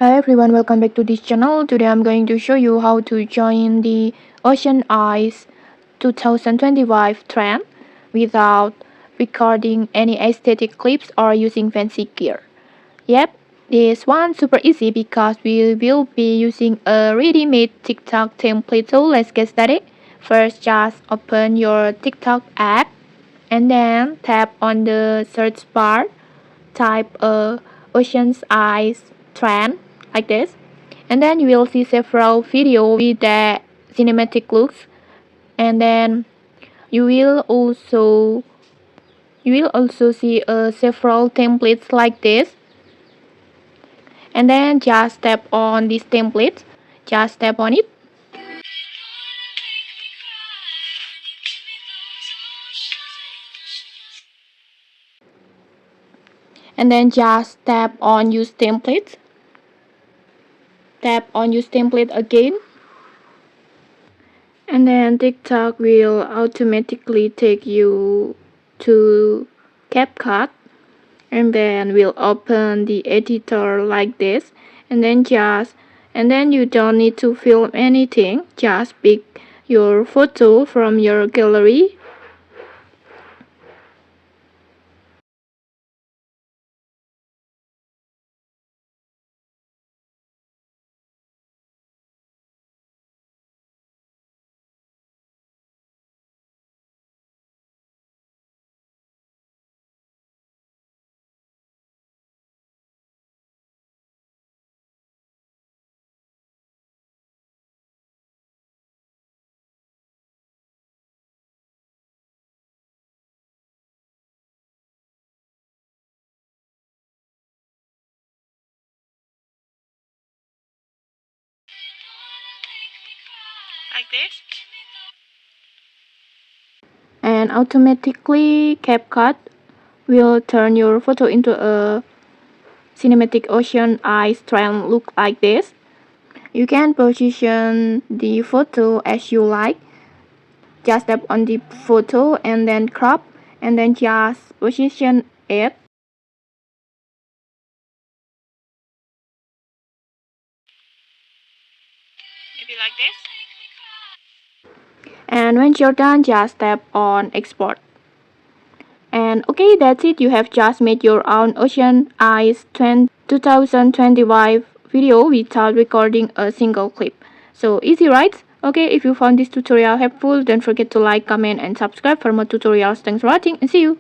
Hi everyone, welcome back to this channel. Today I'm going to show you how to join the Ocean Eyes 2025 trend without recording any aesthetic clips or using fancy gear. Yep, this one super easy because we will be using a ready-made TikTok template. So let's get started. First, just open your TikTok app and then tap on the search bar, type Ocean's Eyes trend like this, and then you will see several videos with the cinematic looks, and then you will also see several templates like this, and then just tap on this template, just tap on it, and then just tap on use template, tap on use template again, and then TikTok will automatically take you to CapCut, and then we'll open the editor like this, and then you don't need to film anything, just pick your photo from your gallery, like this, and automatically CapCut will turn your photo into a cinematic ocean eyes trend look like this. You can position the photo as you like. Just tap on the photo and then crop, and then just position it. Maybe like this. And when you're done, just tap on export. And okay, that's it. You have just made your own Ocean Eyes 2025 video without recording a single clip. So easy, right? Okay, if you found this tutorial helpful, don't forget to like, comment, and subscribe for more tutorials. Thanks for watching, and see you.